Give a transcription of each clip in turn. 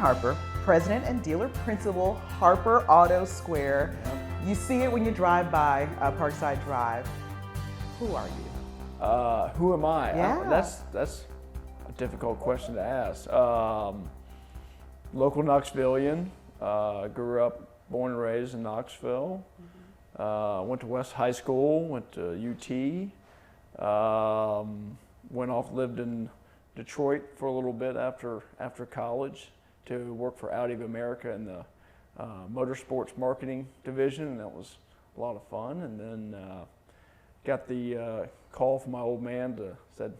Harper, President and Dealer Principal, Harper Auto Square. Yep. You see it when you drive by Parkside Drive. Who are you? Who am I? Yeah. That's a difficult question to ask. Local Knoxvillian, grew up, born and raised in Knoxville. Went to West High School, went to UT. Went off, lived in Detroit for a little bit after college to work for Audi of America in the motorsports marketing division, and that was a lot of fun. And then got the call from my old man to said,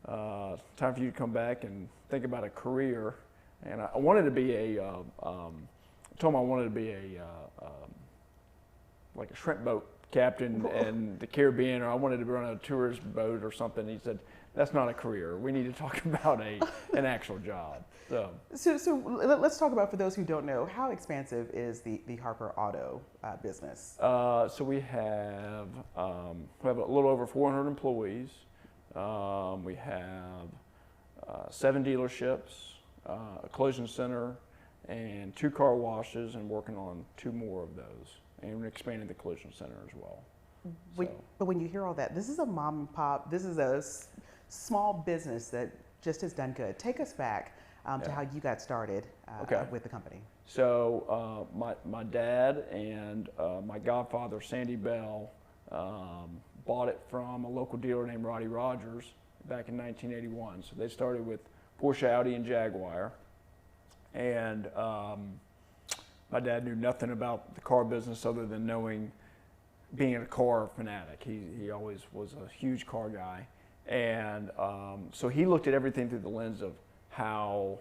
time for you to come back and think about a career. And I wanted to be I told him I wanted to be like a shrimp boat captain in the Caribbean, or I wanted to run a tourist boat or something. He said, that's not a career. We need to talk about an actual job. So let's talk about, for those who don't know, how expansive is the Harper Auto business? So we have a little over 400 employees. We have 7 dealerships, a collision center, and 2 car washes, and working on 2 more of those, and expanding the collision center as well. But when you hear all that, this is a mom and pop, this is a small business that just has done good. Take us back to how you got started with the company. So my dad and my godfather, Sandy Bell, bought it from a local dealer named Roddy Rogers back in 1981. So they started with Porsche, Audi, and Jaguar. And my dad knew nothing about the car business other than being a car fanatic. He always was a huge car guy. And so he looked at everything through the lens of how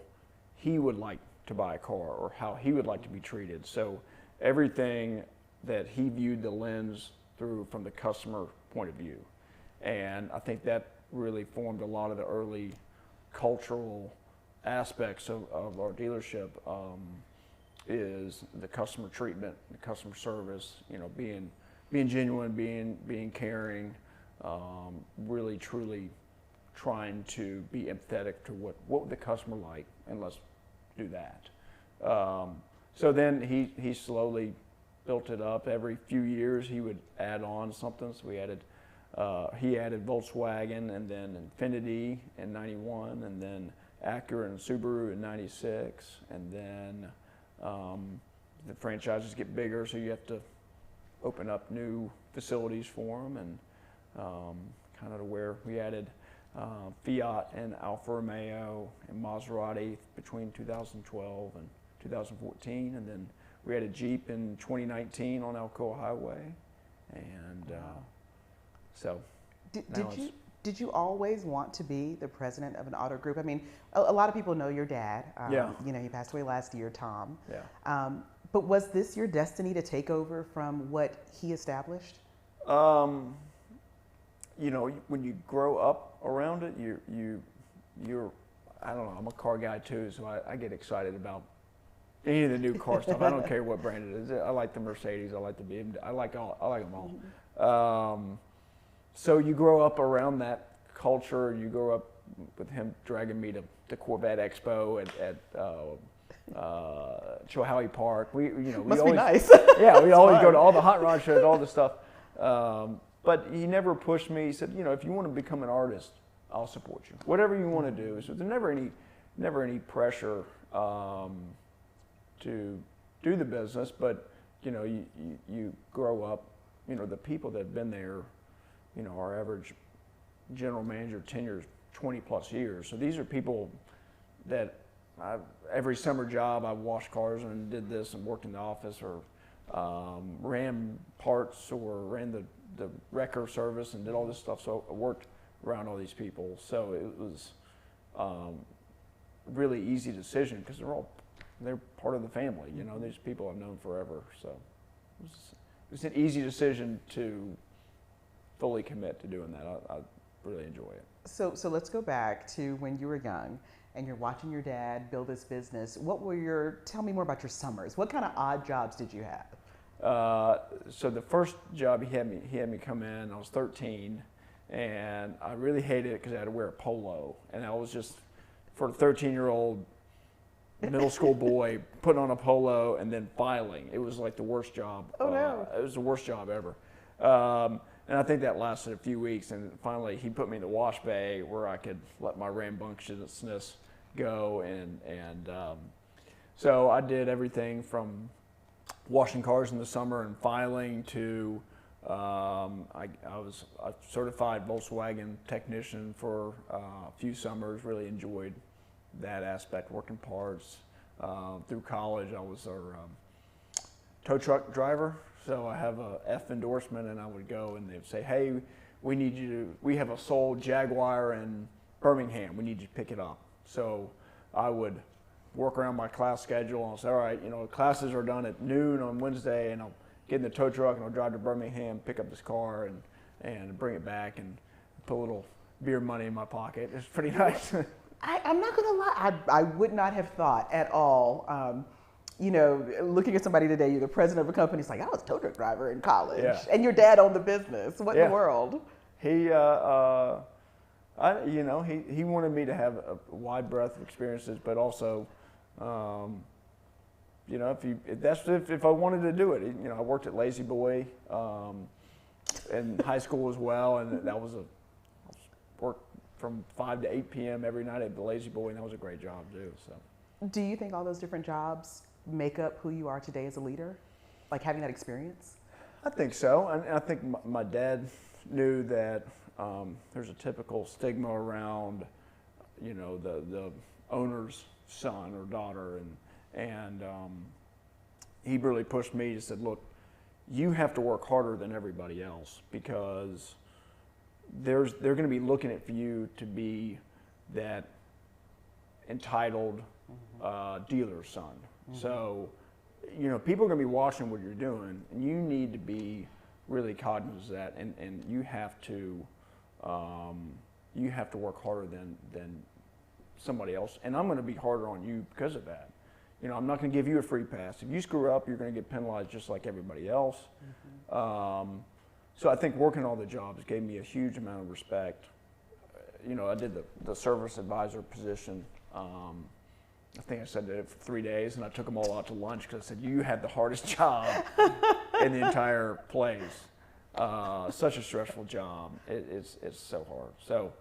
he would like to buy a car or how he would like to be treated. So everything that he viewed the lens through from the customer point of view. And I think that really formed a lot of the early cultural aspects of our dealership, is the customer treatment, the customer service, being genuine, being caring, really truly trying to be empathetic to what would the customer like, and let's do that. So then he slowly built it up. Every few years he would add on something. So he added Volkswagen, and then Infiniti in '91, and then Acura and Subaru in '96, and then the franchises get bigger, so you have to open up new facilities for them, and kind of to where we added Fiat and Alfa Romeo and Maserati between 2012 and 2014, and then we added Jeep in 2019 on Alcoa Highway, and so. Did you always want to be the president of an auto group? I mean, a lot of people know your dad. Yeah. He passed away last year, Tom. Yeah. But was this your destiny to take over from what he established? When you grow up around it, you're I don't know, I'm a car guy too, so I get excited about any of the new car stuff. I don't care what brand it is. I like the Mercedes, I like the BMW, I like them all. So you grow up around that culture. You grow up with him dragging me to Corvette Expo at Chilhowie Park. We Must always, be nice. Yeah, we always go to all the hot rod shows, all the stuff. But he never pushed me. He said, if you want to become an artist, I'll support you. Whatever you want to do. So there's never any pressure to do the business. But you grow up. The people that have been there. Our average general manager tenure is 20 plus years. So these are people that every summer job I washed cars and did this and worked in the office, or ran parts, or ran the wrecker service and did all this stuff. So I worked around all these people. So it was really easy decision because they're part of the family. These people I've known forever. So it was an easy decision to fully commit to doing that. I really enjoy it. So let's go back to when you were young and you're watching your dad build this business. Tell me more about your summers. What kind of odd jobs did you have? So the first job he had me come in, I was 13, and I really hated it because I had to wear a polo, and I was just, for a 13-year-old, middle school boy putting on a polo and then filing. It was like the worst job. Oh no! It was the worst job ever. And I think that lasted a few weeks, and finally he put me in the wash bay where I could let my rambunctiousness go, and so I did everything from washing cars in the summer and filing to I was a certified Volkswagen technician for a few summers. Really enjoyed that aspect, working parts. Through college, I was our tow truck driver. So I have a F endorsement, and I would go and they'd say, hey, we have a sold Jaguar in Birmingham. We need you to pick it up. So I would work around my class schedule, and I'll say, all right, classes are done at noon on Wednesday, and I'll get in the tow truck and I'll drive to Birmingham, pick up this car and bring it back and put a little beer money in my pocket. It's pretty nice. I'm not gonna lie, I would not have thought at all, looking at somebody today, you're the president of a company, it's like, I was a tow truck driver in college, and your dad owned the business. What in the world? He, he wanted me to have a wide breadth of experiences, but also, if I wanted to do it, I worked at Lazy Boy in high school as well, and that was work from 5 to 8 p.m. every night at the Lazy Boy, and that was a great job too. So, do you think all those different jobs make up who you are today as a leader, like having that experience? I think so, and I think my dad knew that there's a typical stigma around, the owner's son or daughter, and he really pushed me. He said, look, you have to work harder than everybody else, because they're going to be looking at you to be that entitled dealer's son. Mm-hmm. So, people are going to be watching what you're doing, and you need to be really cognizant of that, and you have to work harder than somebody else, and I'm going to be harder on you because of that. I'm not going to give you a free pass. If you screw up, you're going to get penalized just like everybody else. Mm-hmm. So I think working all the jobs gave me a huge amount of respect. I did the service advisor position. I think I said it for 3 days, and I took them all out to lunch because I said, you had the hardest job in the entire place. Such a stressful job. It's so hard. So,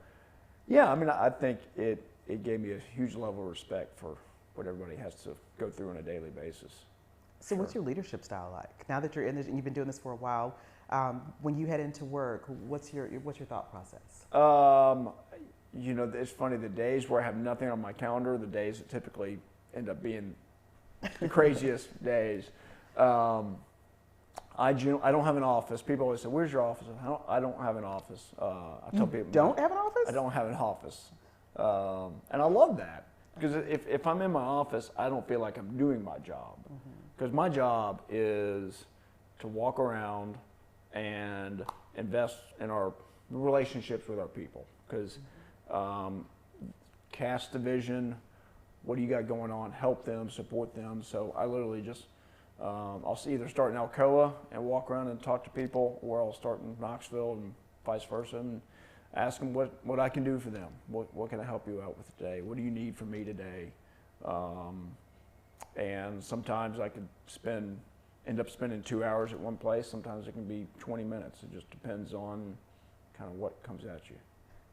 yeah, I think it gave me a huge level of respect for what everybody has to go through on a daily basis. So what's your leadership style like? Now that you're in this, and you've been doing this for a while, when you head into work, what's your thought process? It's funny, the days where I have nothing on my calendar, the days that typically end up being the craziest days. I don't have an office. People always say, where's your office? I don't have an office. I tell people, don't have an office? I don't have an office. And I love that, because if I'm in my office, I don't feel like I'm doing my job. Because my job is to walk around and invest in our relationships with our people. Because cast the vision, what do you got going on, help them, support them. So I literally just, I'll either start in Alcoa and walk around and talk to people, or I'll start in Knoxville and vice versa, and ask them what I can do for them. What can I help you out with today? What do you need from me today? And sometimes I could end up spending 2 hours at one place. Sometimes it can be 20 minutes. It just depends on kind of what comes at you.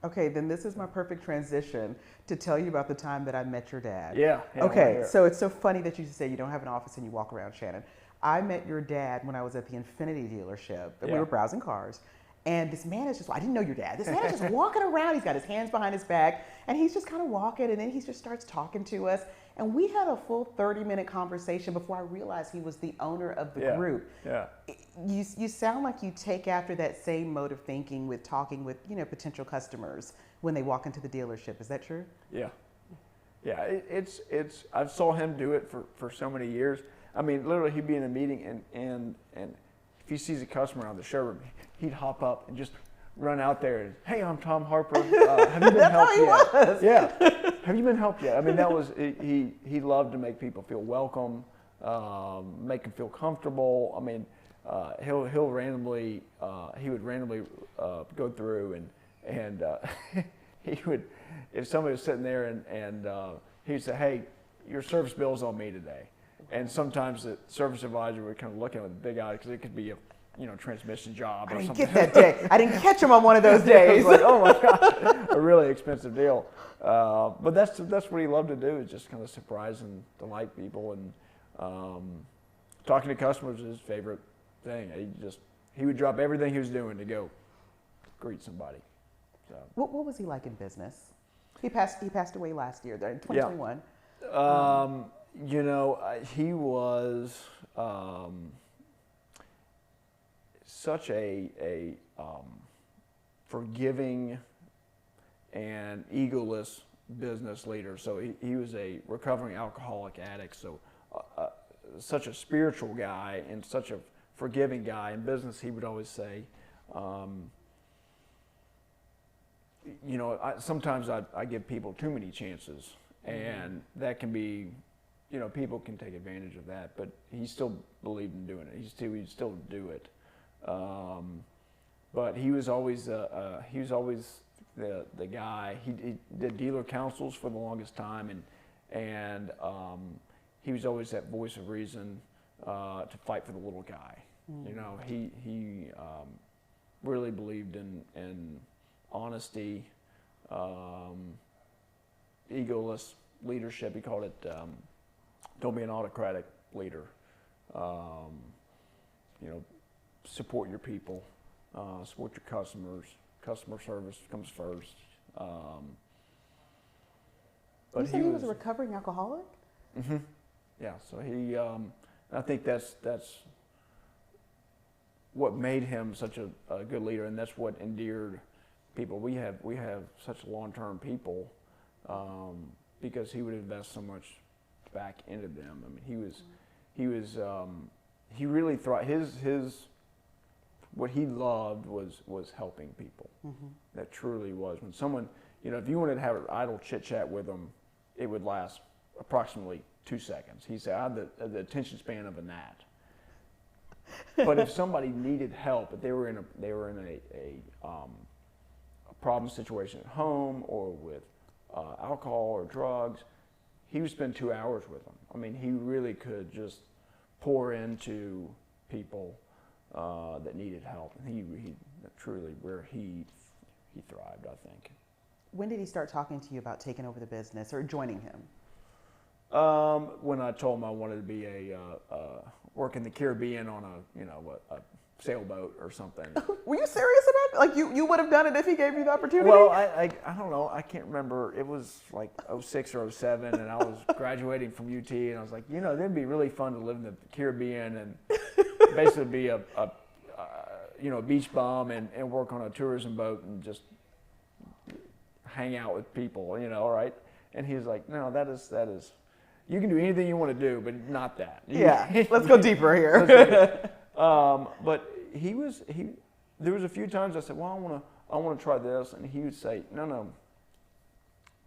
Okay, then this is my perfect transition to tell you about the time that I met your dad. Yeah. Okay, so it's so funny that you say you don't have an office and you walk around, Shannon. I met your dad when I was at the Infiniti dealership, and we were browsing cars. And this man is just, I didn't know your dad. This man is just walking around. He's got his hands behind his back, and he's just kind of walking, and then he just starts talking to us. And we had a full 30-minute conversation before I realized he was the owner of the group. Yeah. You sound like you take after that same mode of thinking with talking with, potential customers when they walk into the dealership. Is that true? Yeah. Yeah, I saw him do it for so many years. Literally he'd be in a meeting and if he sees a customer on the showroom, he'd hop up and just run out there and, hey, I'm Tom Harper. Have you been helped yet? Yeah. Have you been helped yet? That was, he loved to make people feel welcome, make them feel comfortable. He would randomly go through and he would, if somebody was sitting there and he would say, hey, your service bill's on me today. And sometimes the service advisor would kind of look at it with a big eye because it could be a transmission job or something. I didn't get that day. I didn't catch him on one of those days. It was like, oh my gosh, a really expensive deal. But that's what he loved to do, is just kind of surprise and delight people. And talking to customers is his favorite thing. He would drop everything he was doing to go greet somebody. So. What was he like in business? He passed away last year, in 2021. Yeah. He was such a forgiving and egoless business leader. So he was a recovering alcoholic addict. So such a spiritual guy and such a forgiving guy. In business, he would always say, sometimes I give people too many chances, and that can be, people can take advantage of that. But he still believed in doing it. He'd still do it. But he was always the guy. He did dealer councils for the longest time, and he was always that voice of reason to fight for the little guy. He really believed in honesty, egoless leadership. He called it, don't be an autocratic leader. Support your people, support your customers. Customer service comes first. But you said he was a recovering alcoholic? Mm-hmm. Yeah, so I think that's what made him such a good leader, and that's what endeared people. We have such long-term people because he would invest so much back into them. I mean, he really thrived. His what he loved was helping people. Mm-hmm. That truly was. When someone, if you wanted to have an idle chit chat with them, it would last approximately 2 seconds. He said, I have the attention span of a gnat. But if somebody needed help, if they were in a problem situation at home or with alcohol or drugs, he would spend 2 hours with them. I mean, he really could just pour into people that needed help. And he truly, where he thrived, I think. When did he start talking to you about taking over the business or joining him? When I told him I wanted to be work in the Caribbean on a sailboat or something. Were you serious about that? Like you would have done it if he gave you the opportunity? Well, I don't know. I can't remember. It was like 06 or 07, and I was graduating from UT, and I was like, it'd be really fun to live in the Caribbean and basically be a beach bum and work on a tourism boat and just hang out with people, right? And he was like, no, that is. You can do anything you want to do, but not that. Yeah, let's go deeper here. But there was a few times I said, well, I want to try this, and he would say, no,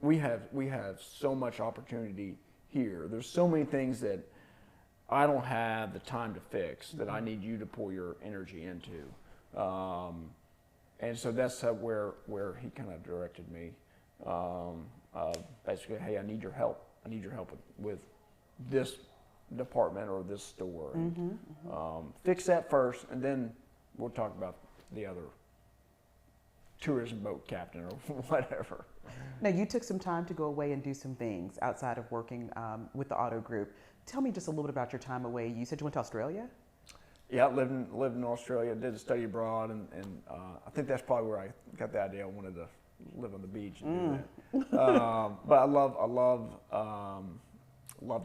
we have so much opportunity here. There's so many things that I don't have the time to fix that I need you to pour your energy into. And so that's where he kind of directed me. Basically, hey, I need your help. I need your help with this department or this store. And, fix that first, and then we'll talk about the other tourism boat captain or whatever. Now, you took some time to go away and do some things outside of working with the auto group. Tell me just a little bit about your time away. You said you went to Australia? Yeah, lived in Australia, did a study abroad, and I think that's probably where I got the idea I wanted to live on the beach and do that. But I love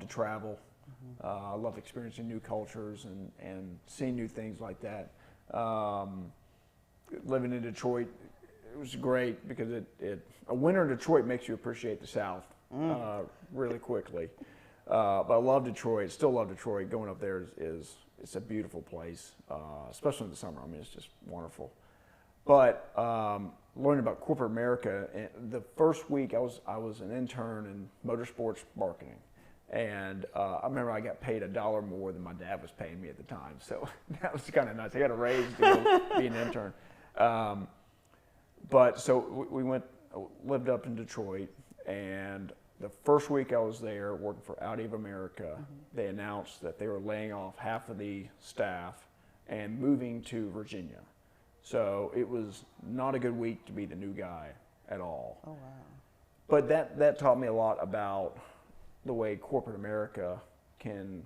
to travel. I love experiencing new cultures and seeing new things like that. Living in Detroit, it was great because a winter in Detroit makes you appreciate the South really quickly. But I love Detroit, still love Detroit. Going up there it's a beautiful place, especially in the summer. I mean, it's just wonderful. But learning about corporate America, the first week I was an intern in motorsports marketing. And I remember I got paid $1 more than my dad was paying me at the time. So that was kind of nice. I got a raise to go be an intern. But so we lived up in Detroit, and the first week I was there working for Audi of America, they announced that they were laying off half of the staff and moving to Virginia. So it was not a good week to be the new guy at all. Oh, wow. But that taught me a lot about the way corporate America can,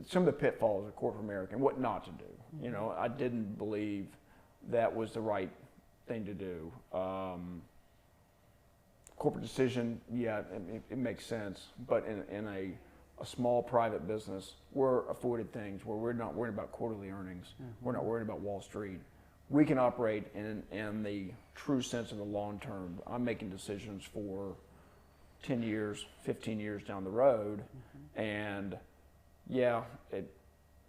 some of the pitfalls of corporate America and what not to do. You know, I didn't believe that was the right thing to do. Corporate decision, yeah, it makes sense. But in a small private business, we're afforded things where we're not worried about quarterly earnings. We're not worried about Wall Street. We can operate in the true sense of the long term. I'm making decisions for 10 years, 15 years down the road. And yeah, it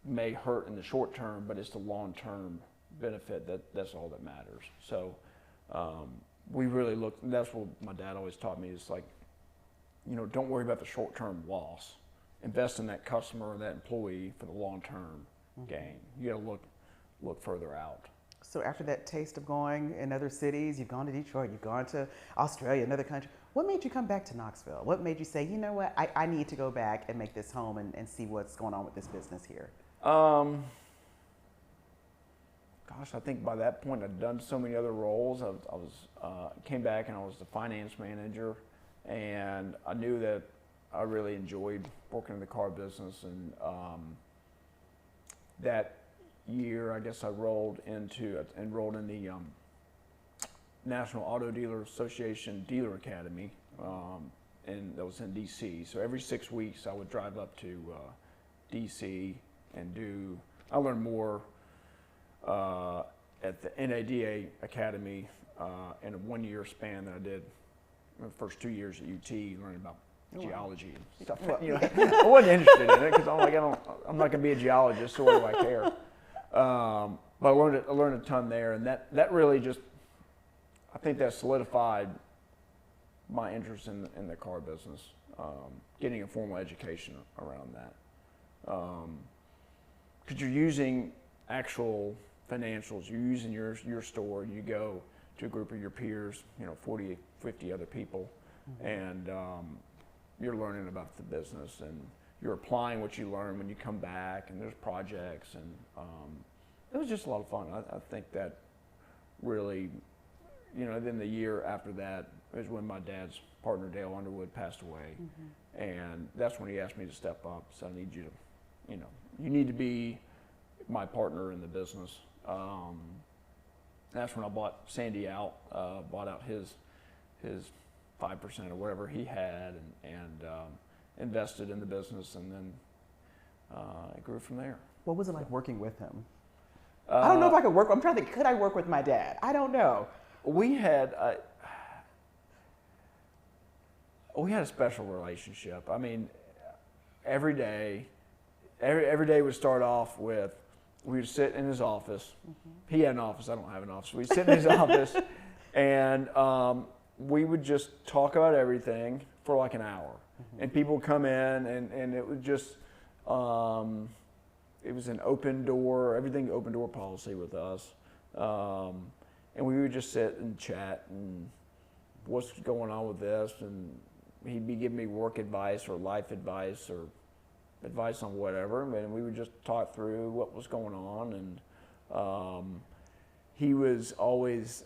may hurt in the short term, but it's the long term benefit that's all that matters. So we really look, that's what my dad always taught me, is like, you know, don't worry about the short term loss. Invest in that customer or that employee for the long term gain. You got to look further out. So after that taste of going in other cities, you've gone to Detroit, you've gone to Australia, another country. What made you come back to Knoxville? What made you say, you know what, I need to go back and make this home and see what's going on with this business here? Gosh, I think by that point I'd done so many other roles. I came back and I was the finance manager, and I knew that I really enjoyed working in the car business. And that year, I guess I enrolled in the National Auto Dealer Association Dealer Academy, and that was in DC. So every 6 weeks I would drive up to DC and I learned more at the NADA Academy in a 1 year span than I did in the first 2 years at UT, learning about geology and stuff. You know, I wasn't interested in it because I'm like, I'm not going to be a geologist, so what do I care? But I learned a ton there, and that really just, I think that solidified my interest in the car business, getting a formal education around that. Because you're using actual financials, you're using your store, you go to a group of your peers, 40, 50 other people, and you're learning about the business, and you're applying what you learn when you come back, and there's projects, and it was just a lot of fun. I think that really, then the year after that is when my dad's partner, Dale Underwood, passed away, and that's when he asked me to step up. So I need you to, you need to be my partner in the business. That's when I bought Sandy out, bought out his 5% or whatever he had, and invested in the business, and then it grew from there. What was it like working with him? I don't know if I could work. I'm trying to think. Could I work with my dad? I don't know. We had a special relationship. I mean, every day would start off with, we would sit in his office. He had an office. I don't have an office. We'd sit in his office, and we would just talk about everything for like an hour. And people would come in, and it was just, it was an open door, everything open door policy with us. And we would just sit and chat, and what's going on with this, and he'd be giving me work advice or life advice or advice on whatever, and we would just talk through what was going on. And he was always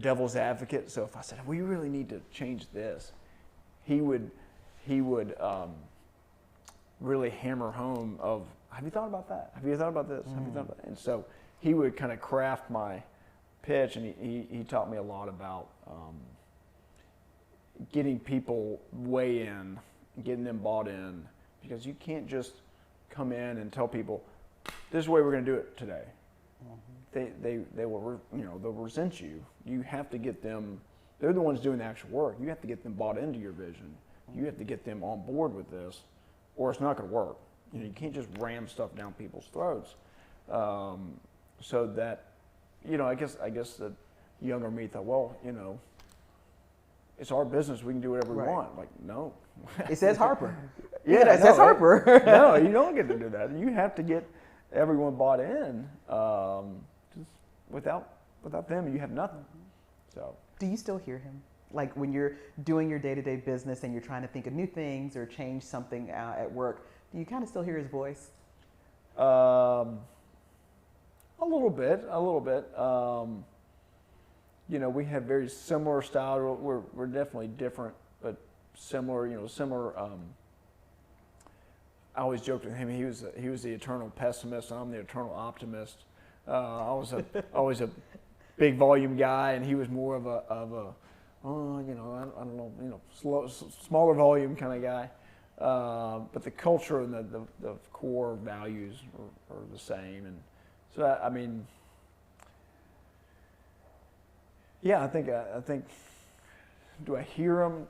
devil's advocate, so if I said, we really need to change this, he would really hammer home of, have you thought about that? Have you thought about this? Have you thought about that? And so he would kind of craft my pitch, and he taught me a lot about getting people way in, getting them bought in, because you can't just come in and tell people, this is the way we're going to do it today. They will, they'll resent you. You have to get them, they're the ones doing the actual work. You have to get them bought into your vision. You have to get them on board with this, or it's not going to work. You can't just ram stuff down people's throats. So that, I guess the younger me thought, well, it's our business. We can do whatever we want. Like, no. It says Harper. Yeah, it says Harper. No, you don't get to do that. You have to get everyone bought in. Just without them, you have nothing. So. Do you still hear him? Like when you're doing your day-to-day business and you're trying to think of new things or change something at work, do you kind of still hear his voice? A little bit, a little bit. You know, we have very similar style. We're definitely different, but similar. You know, similar. I always joked with him. He was the eternal pessimist, and I'm the eternal optimist. I was always a big volume guy, and he was more of a you know, I don't know, you know, smaller volume kind of guy. But the culture and the core values are the same, and so I mean, yeah, I think. Do I hear them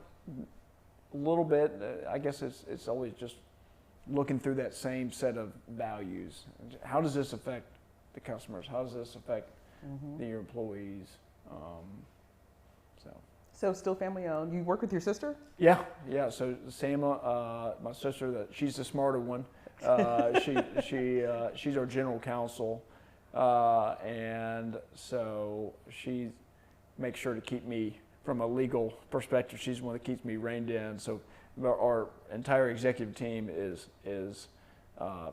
a little bit? I guess it's always just looking through that same set of values. How does this affect the customers? How does this affect your employees? So still family owned. You work with your sister? Yeah. So Sama, my sister, she's the smarter one. She's our general counsel, and so she makes sure to keep me, from a legal perspective, she's the one that keeps me reined in. So our entire executive team is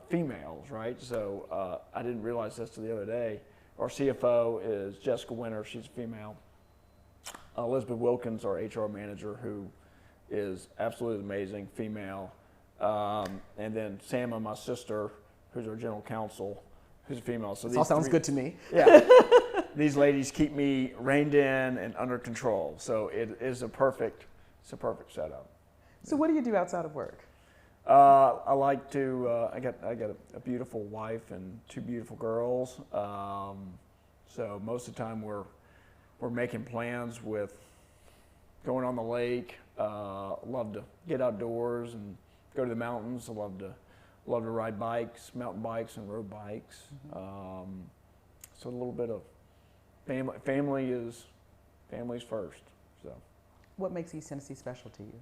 females, right? So I didn't realize this till the other day. Our CFO is Jessica Winter. She's a female. Elizabeth Wilkins, our HR manager, who is absolutely amazing, female. And then Sama, my sister, who's our general counsel, who's a female. So this all sounds good to me. Yeah. These ladies keep me reined in and under control. So it is a perfect setup. So what do you do outside of work? I like to. I got a beautiful wife and two beautiful girls. So most of the time we're making plans with going on the lake. Love to get outdoors and go to the mountains. I love to ride bikes, mountain bikes and road bikes. So a little bit of family's first. So. What makes East Tennessee special to you?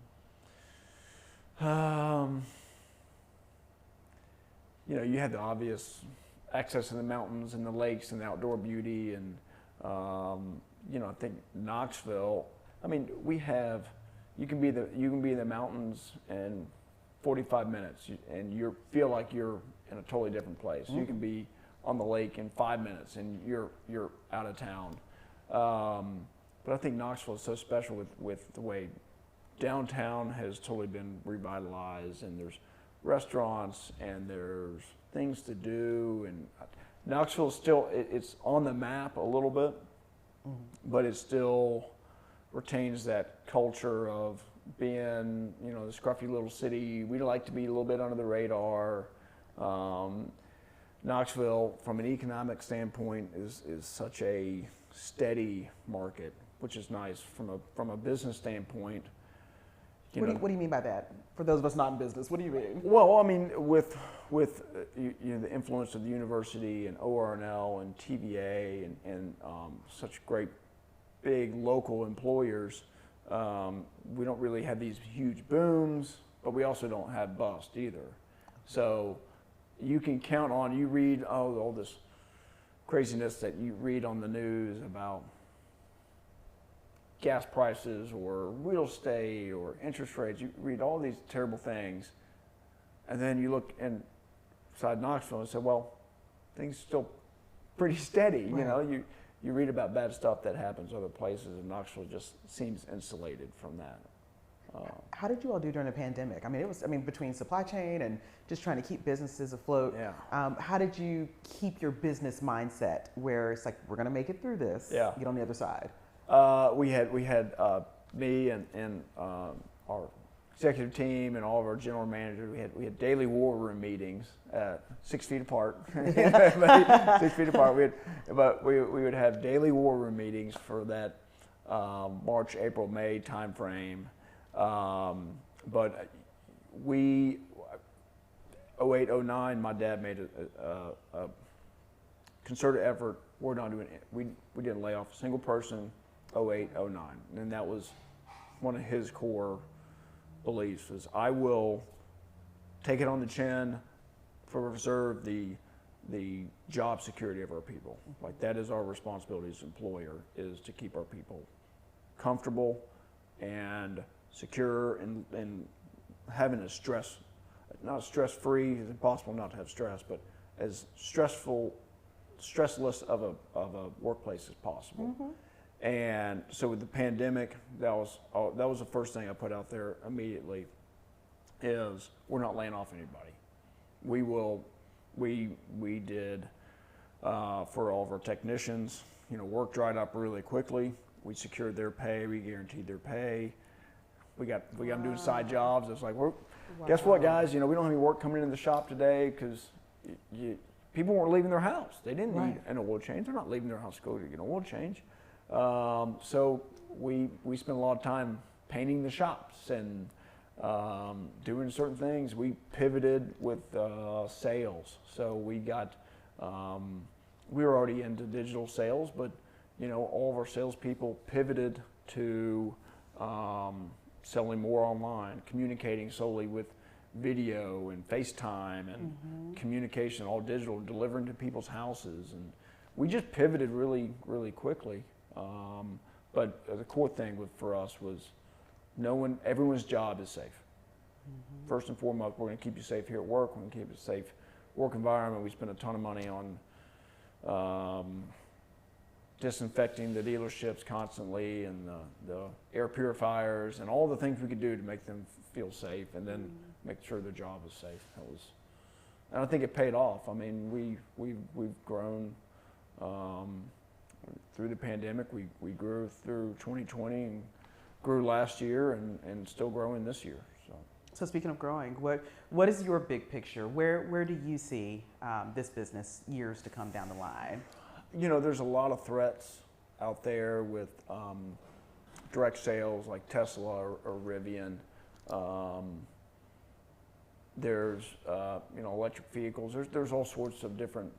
You know, you have the obvious access to the mountains and the lakes and the outdoor beauty, and you know, I think Knoxville. I mean, you can be in the mountains in 45 minutes, and you feel like you're in a totally different place. You can be on the lake in 5 minutes, and you're out of town. But I think Knoxville is so special with the way downtown has totally been revitalized, and there's restaurants and there's things to do, and Knoxville still it's on the map a little bit, but it still retains that culture of being, you know, the scruffy little city. We like to be a little bit under the radar. Knoxville, from an economic standpoint, is such a steady market, which is nice from a business standpoint. What do you mean by that? For those of us not in business, what do you mean? Well, I mean, with you know, the influence of the university and ORNL and TVA and such great big local employers, we don't really have these huge booms, but we also don't have bust either. So you can count on, you read all this craziness that you read on the news about gas prices or real estate or interest rates. You read all these terrible things, and then you look inside Knoxville and say, well, things are still pretty steady. Right. You know, you read about bad stuff that happens other places, and Knoxville just seems insulated from that. How did you all do during the pandemic? I mean, between supply chain and just trying to keep businesses afloat. Yeah. How did you keep your business mindset where it's like, we're going to make it through this, get on the other side? We had me and our executive team and all of our general managers. We had daily war room meetings, 6 feet apart. 6 feet apart. But we would have daily war room meetings for that March, April, May time frame. But we 08, 09, my dad made a concerted effort. We're not doing it. We didn't lay off a single person. 08, 09, and that was one of his core beliefs, is I will take it on the chin for preserve the job security of our people. Like, that is our responsibility as employer, is to keep our people comfortable, and secure and having not as stress-free, it's impossible not to have stress, but as stressless of a workplace as possible. And so with the pandemic, that was the first thing I put out there immediately, is we're not laying off anybody. We did for all of our technicians, work dried up really quickly. We secured their pay, we guaranteed their pay. We got them doing side jobs. It's like, guess what, guys? We don't have any work coming into the shop today because people weren't leaving their house. They didn't need an oil change. They're not leaving their house to go to get an oil change. So we spent a lot of time painting the shops and doing certain things. We pivoted with sales. So we were already into digital sales, but all of our salespeople pivoted to selling more online, communicating solely with video and FaceTime and communication, all digital, delivering to people's houses. And we just pivoted really, really quickly. But the core thing for us was everyone's job is safe. First and foremost, we're going to keep you safe here at work. We're going to keep you a safe work environment. We spend a ton of money on disinfecting the dealerships constantly, and the air purifiers, and all the things we could do to make them feel safe, and then make sure their job is safe. And I think it paid off. I mean, we've grown through the pandemic. We grew through 2020 and grew last year, and still growing this year. So speaking of growing, what is your big picture? Where do you see this business years to come down the line? There's a lot of threats out there with direct sales like Tesla or Rivian. There's electric vehicles. There's all sorts of different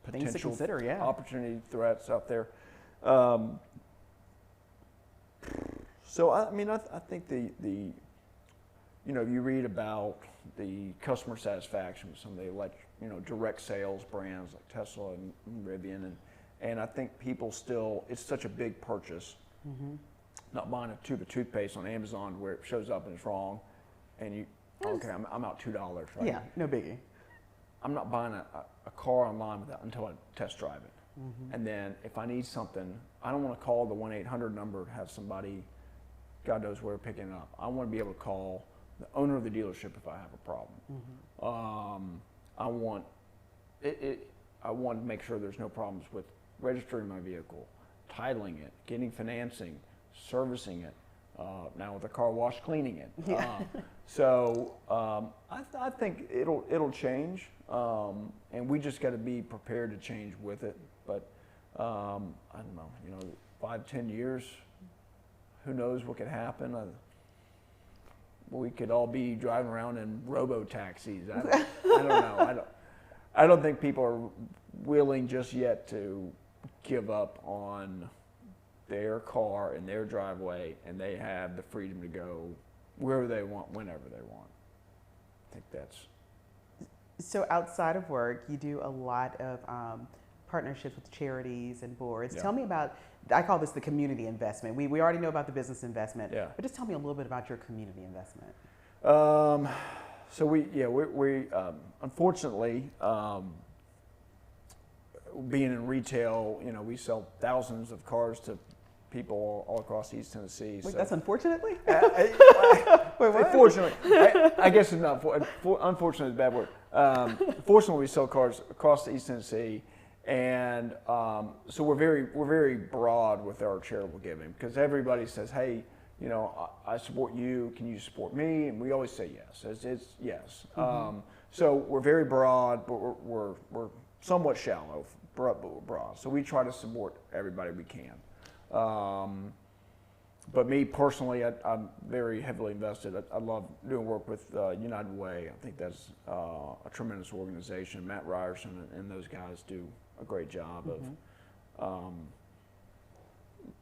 potential things to consider, opportunity threats out there. So I think the you read about the customer satisfaction with some of the direct sales brands like Tesla and Rivian, and I think people still, it's such a big purchase. Not buying a tube of toothpaste on Amazon where it shows up and it's wrong, and I'm out $2, right? Yeah, no biggie. I'm not buying a car online until I test drive it. And then if I need something, I don't want to call the 1-800 number to have somebody, God knows where, picking it up. I want to be able to call the owner of the dealership if I have a problem. I want to make sure there's no problems with registering my vehicle, titling it, getting financing, servicing it, now with the car wash, cleaning it. So I think it'll change, and we just got to be prepared to change with it. But I don't know, 5-10 years, who knows what could happen? We could all be driving around in robo-taxis. I don't know. I don't think people are willing just yet to give up on their car in their driveway, and they have the freedom to go wherever they want, whenever they want. I think that's... So outside of work, you do a lot of partnerships with charities and boards. Tell me about, I call this the community investment. We already know about the business investment, but just tell me a little bit about your community investment. So we unfortunately, being in retail, we sell thousands of cars to people all across East Tennessee. Wait, that's unfortunately? Wait, what? Fortunately, I guess it's not. Unfortunately is a bad word. Fortunately, we sell cars across East Tennessee. And so we're very broad with our charitable giving, because everybody says, hey, I support you, can you support me? And we always say yes. It's yes. So we're very broad, but we're somewhat shallow, but we're broad. So we try to support everybody we can. But me personally, I'm very heavily invested. I love doing work with United Way. I think that's a tremendous organization. Matt Ryerson and those guys do a great job of,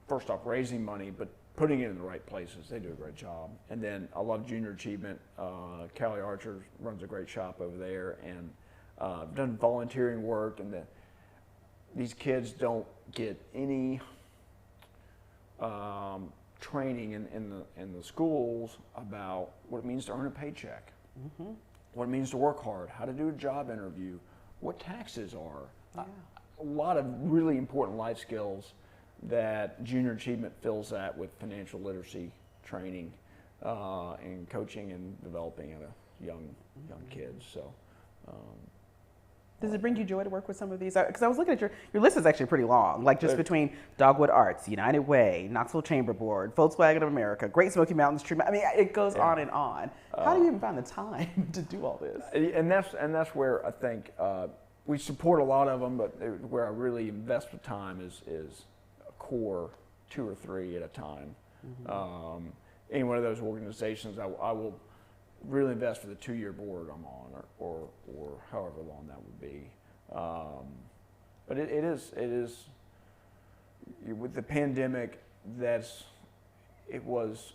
first off, raising money, but putting it in the right places. They do a great job. And then I love Junior Achievement. Callie Archer runs a great shop over there, and done volunteering work. And these kids don't get any training in the schools about what it means to earn a paycheck, what it means to work hard, how to do a job interview, what taxes are. A lot of really important life skills that junior achievement fills that with financial literacy training and coaching and developing at a young kids. So. Does it bring you joy to work with some of these? Because I was looking at your list is actually pretty long, like just between Dogwood Arts, United Way, Knoxville Chamber Board, Volkswagen of America, Great Smoky Mountains Treatment. I mean, it goes on and on. How do you even find the time to do all this? And that's where I think we support a lot of them, but where I really invest the time is a core 2 or 3 at a time. Any one of those organizations, I will really invest for the 2-year board I'm on, or however long that would be. But it is with the pandemic. It was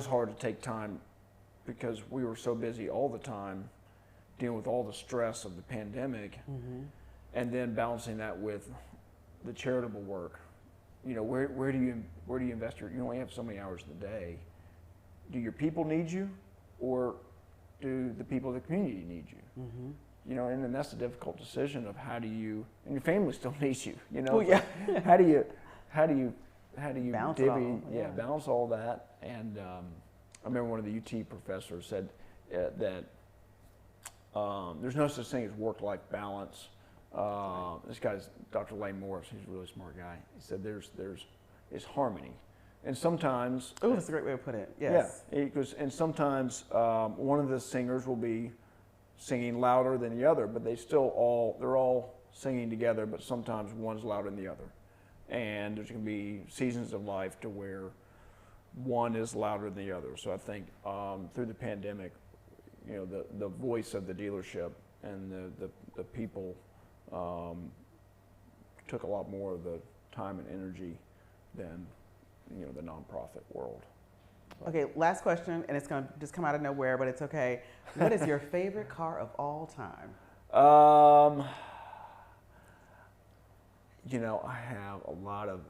hard to take time because we were so busy all the time dealing with all the stress of the pandemic, and then balancing that with the charitable work. You know, where do you invest you only have so many hours in the day. Do your people need you, or do the people of the community need you? You know, and then that's a difficult decision of how do you, and your family still needs you. You know, how do you balance divvy, balance all that? And I remember one of the UT professors said that there's no such thing as work-life balance. This guy's Dr. Lane Morris. He's a really smart guy. He said it's harmony. And sometimes, oh, that's a great way to put it. Yes. Yeah, and sometimes one of the singers will be singing louder than the other, but they're all singing together, but sometimes one's louder than the other. And there's going to be seasons of life to where one is louder than the other. So I think through the pandemic, you know, the voice of the dealership and the people took a lot more of the time and energy than, you know, the nonprofit world. Okay, last question, and it's going to just come out of nowhere, but it's okay. What is your favorite car of all time? You know, I have a lot of.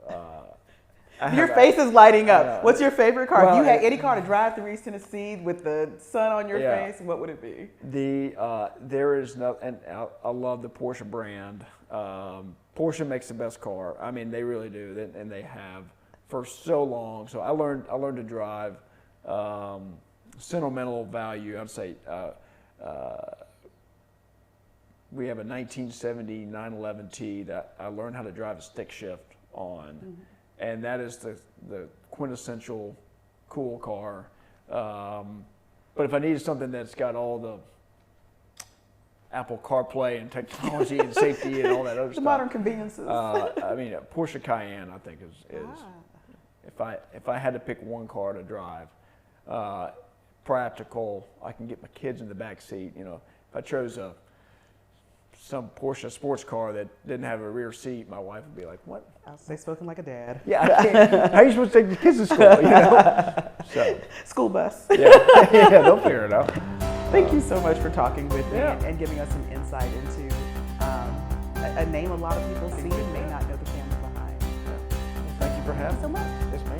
Your face is lighting up. What's your favorite car? Well, if you had any car to drive through East Tennessee with the sun on your face, what would it be? There is no, and I love the Porsche brand. Porsche makes the best car. I mean, they really do, and they have for so long. So I learned to drive. Sentimental value, I'd say. We have a 1970 911T that I learned how to drive a stick shift on, and that is the quintessential cool car. But if I needed something that's got all the Apple CarPlay and technology and safety and all that other stuff, modern conveniences. I mean, a Porsche Cayenne, I think is if I had to pick one car to drive, practical, I can get my kids in the back seat. You know, if I chose some Porsche sports car that didn't have a rear seat, my wife would be like, "What?" I'll say, spoken like a dad. Yeah, I can't. How are you supposed to take the kids to school? You know? So, school bus. Yeah, they'll figure it out. Thank you so much for talking with me and giving us some insight into a name a lot of people see and may not know the family behind. Thank you for having me. Thank you so much. Yes, ma'am.